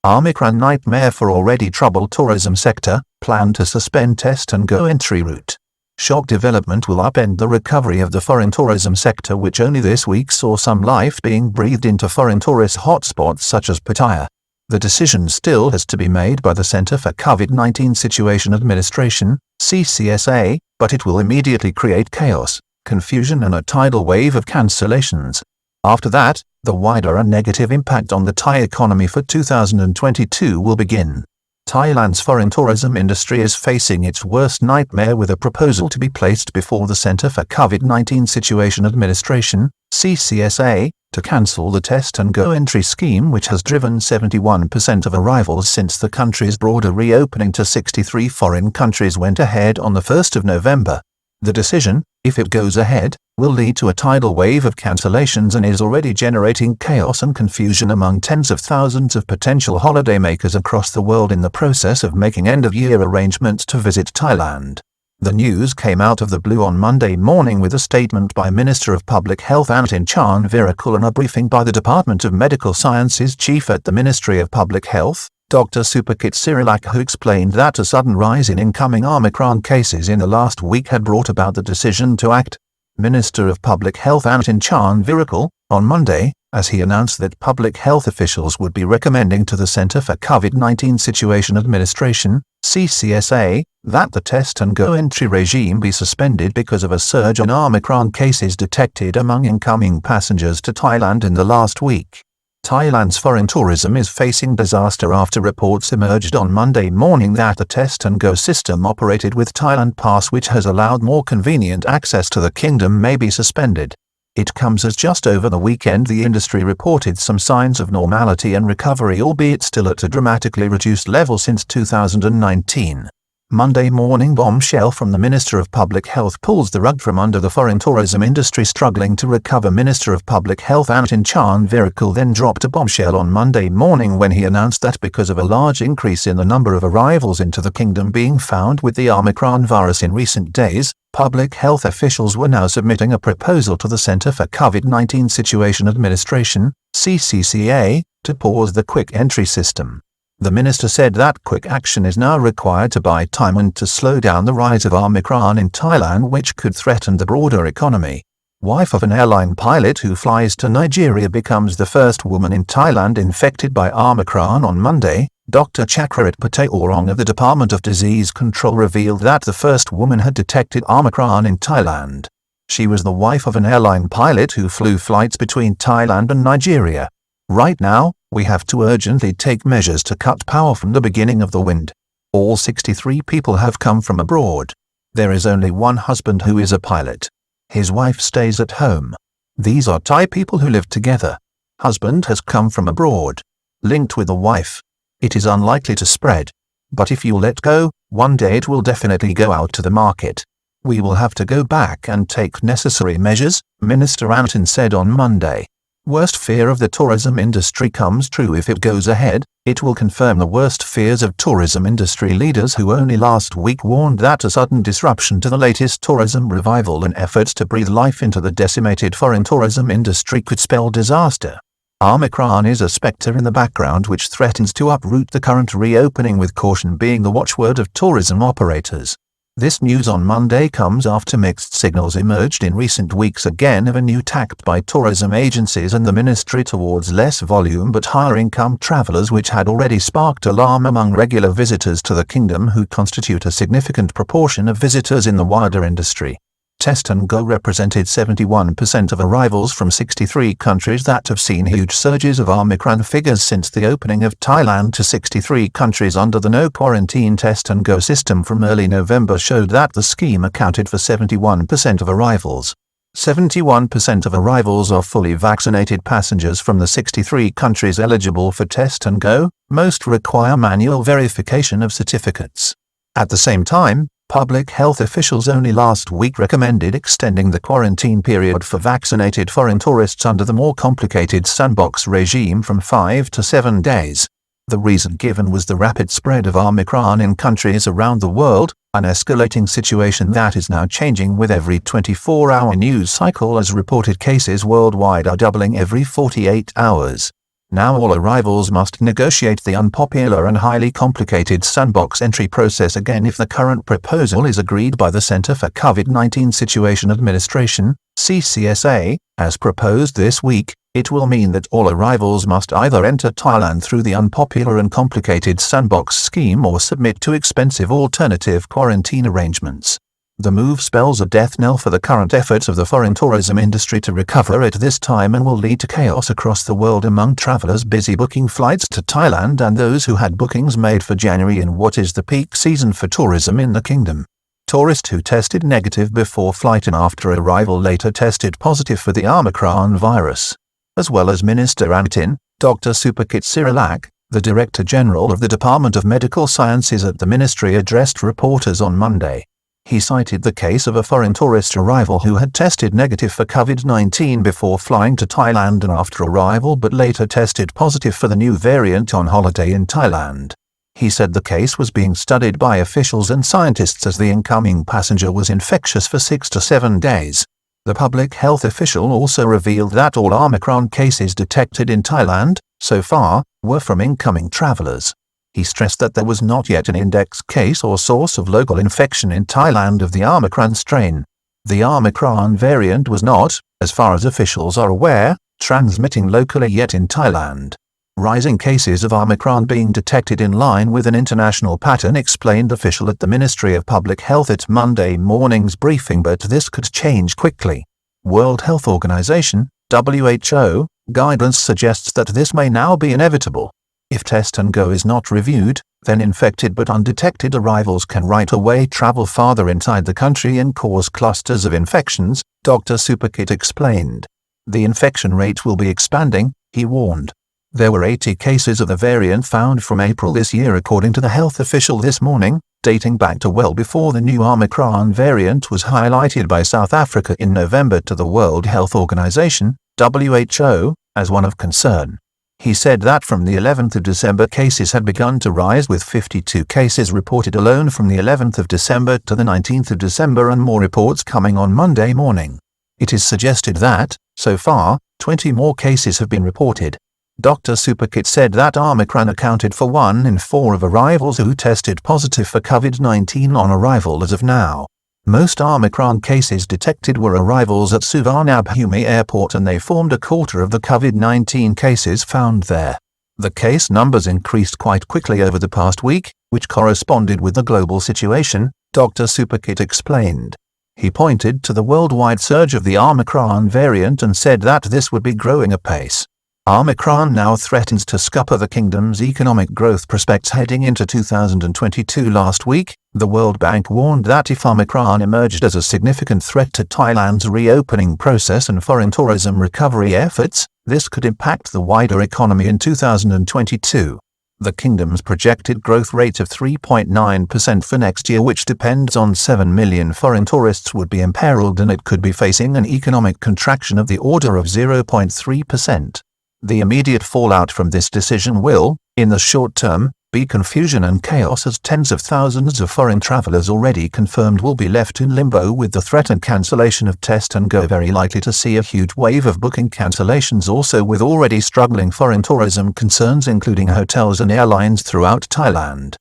Omicron nightmare for already troubled tourism sector, plan to suspend test and go entry route. Shock development will upend the recovery of the foreign tourism sector, which only this week saw some life being breathed into foreign tourist hotspots such as Pattaya. The decision still has to be made by the Center for COVID-19 Situation Administration, CCSA, but it will immediately create chaos, confusion and a tidal wave of cancellations. After that, the wider and negative impact on the Thai economy for 2022 will begin. Thailand's foreign tourism industry is facing its worst nightmare with a proposal to be placed before the Center for COVID-19 Situation Administration, CCSA, to cancel the test and go entry scheme, which has driven 71% of arrivals since the country's broader reopening to 63 foreign countries went ahead on the 1st of November. The decision, if it goes ahead, will lead to a tidal wave of cancellations and is already generating chaos and confusion among tens of thousands of potential holidaymakers across the world in the process of making end-of-year arrangements to visit Thailand. The news came out of the blue on Monday morning with a statement by Minister of Public Health Anutin Charnvirakul and a briefing by the Department of Medical Sciences Chief at the Ministry of Public Health, Dr. Supakit Sirilak, who explained that a sudden rise in incoming Omicron cases in the last week had brought about the decision to act. Minister of Public Health Anutin Charnvirakul, on Monday, as he announced that public health officials would be recommending to the Center for COVID-19 Situation Administration, CCSA, that the test and go entry regime be suspended because of a surge in Omicron cases detected among incoming passengers to Thailand in the last week. Thailand's foreign tourism is facing disaster after reports emerged on Monday morning that the test and go system operated with Thailand Pass, which has allowed more convenient access to the kingdom, may be suspended. It comes as just over the weekend the industry reported some signs of normality and recovery, albeit still at a dramatically reduced level since 2019. Monday morning bombshell from the Minister of Public Health pulls the rug from under the foreign tourism industry struggling to recover. Minister of Public Health Anutin Charnvirakul then dropped a bombshell on Monday morning when he announced that because of a large increase in the number of arrivals into the kingdom being found with the Omicron virus in recent days, public health officials were now submitting a proposal to the Center for COVID-19 Situation Administration, CCSA, to pause the quick entry system. The minister said that quick action is now required to buy time and to slow down the rise of Omicron in Thailand, which could threaten the broader economy. Wife of an airline pilot who flies to Nigeria becomes the first woman in Thailand infected by Omicron on Monday. Dr. Chakrarit Pattaya of the Department of Disease Control revealed that the first woman had detected Omicron in Thailand. She was the wife of an airline pilot who flew flights between Thailand and Nigeria. Right now, we have to urgently take measures to cut power from the beginning of the wind. All 63 people have come from abroad. There is only one husband who is a pilot. His wife stays at home. These are Thai people who live together. Husband has come from abroad. Linked with the wife. It is unlikely to spread. But if you let go, one day it will definitely go out to the market. We will have to go back and take necessary measures, Minister Anutin said on Monday. Worst fear of the tourism industry comes true if it goes ahead. It will confirm the worst fears of tourism industry leaders who only last week warned that a sudden disruption to the latest tourism revival and efforts to breathe life into the decimated foreign tourism industry could spell disaster. Omicron is a spectre in the background which threatens to uproot the current reopening, with caution being the watchword of tourism operators. This news on Monday comes after mixed signals emerged in recent weeks again of a new tack by tourism agencies and the ministry towards less volume but higher income travelers, which had already sparked alarm among regular visitors to the kingdom, who constitute a significant proportion of visitors in the wider industry. Test and go represented 71% of arrivals from 63 countries that have seen huge surges of Omicron figures since the opening of Thailand to 63 countries under the no-quarantine test and go system from early November showed that the scheme accounted for 71% of arrivals. 71% of arrivals are fully vaccinated passengers from the 63 countries eligible for test and go. Most require manual verification of certificates. At the same time, public health officials only last week recommended extending the quarantine period for vaccinated foreign tourists under the more complicated sandbox regime from 5 to 7 days. The reason given was the rapid spread of Omicron in countries around the world, an escalating situation that is now changing with every 24-hour news cycle, as reported cases worldwide are doubling every 48 hours. Now all arrivals must negotiate the unpopular and highly complicated sandbox entry process again if the current proposal is agreed by the Center for COVID-19 Situation Administration, CCSA, as proposed this week. It will mean that all arrivals must either enter Thailand through the unpopular and complicated sandbox scheme or submit to expensive alternative quarantine arrangements. The move spells a death knell for the current efforts of the foreign tourism industry to recover at this time and will lead to chaos across the world among travelers busy booking flights to Thailand and those who had bookings made for January in what is the peak season for tourism in the kingdom. Tourists who tested negative before flight and after arrival later tested positive for the Omicron virus. As well as Minister Antin, Dr. Supakit Sirilak, the Director General of the Department of Medical Sciences at the Ministry, addressed reporters on Monday. He cited the case of a foreign tourist arrival who had tested negative for COVID-19 before flying to Thailand and after arrival but later tested positive for the new variant on holiday in Thailand. He said the case was being studied by officials and scientists as the incoming passenger was infectious for 6 to 7 days. The public health official also revealed that all Omicron cases detected in Thailand, so far, were from incoming travelers. He stressed that there was not yet an index case or source of local infection in Thailand of the Omicron strain. The Omicron variant was not, as far as officials are aware, transmitting locally yet in Thailand. Rising cases of Omicron being detected in line with an international pattern, explained official at the Ministry of Public Health at Monday morning's briefing, but this could change quickly. World Health Organization, WHO, guidance suggests that this may now be inevitable. If test and go is not reviewed, then infected but undetected arrivals can right away travel farther inside the country and cause clusters of infections, Dr. Supakit explained. The infection rate will be expanding, he warned. There were 80 cases of the variant found from April this year according to the health official this morning, dating back to well before the new Omicron variant was highlighted by South Africa in November to the World Health Organization, WHO, as one of concern. He said that from the 11th of December cases had begun to rise, with 52 cases reported alone from the 11th of December to the 19th of December and more reports coming on Monday morning. It is suggested that, so far, 20 more cases have been reported. Dr. Supakit said that Omicron accounted for 1 in 4 of arrivals who tested positive for COVID-19 on arrival as of now. Most Omicron cases detected were arrivals at Suvarnabhumi Airport, and they formed a quarter of the COVID-19 cases found there. The case numbers increased quite quickly over the past week, which corresponded with the global situation, Dr. Supakit explained. He pointed to the worldwide surge of the Omicron variant and said that this would be growing apace. Omicron now threatens to scupper the kingdom's economic growth prospects heading into 2022. Last week, the World Bank warned that if Omicron emerged as a significant threat to Thailand's reopening process and foreign tourism recovery efforts, this could impact the wider economy in 2022. The kingdom's projected growth rate of 3.9% for next year, which depends on 7 million foreign tourists, would be imperiled, and it could be facing an economic contraction of the order of 0.3%. The immediate fallout from this decision will, in the short term, be confusion and chaos, as tens of thousands of foreign travelers already confirmed will be left in limbo, with the threatened cancellation of test and go very likely to see a huge wave of booking cancellations, also with already struggling foreign tourism concerns including hotels and airlines throughout Thailand.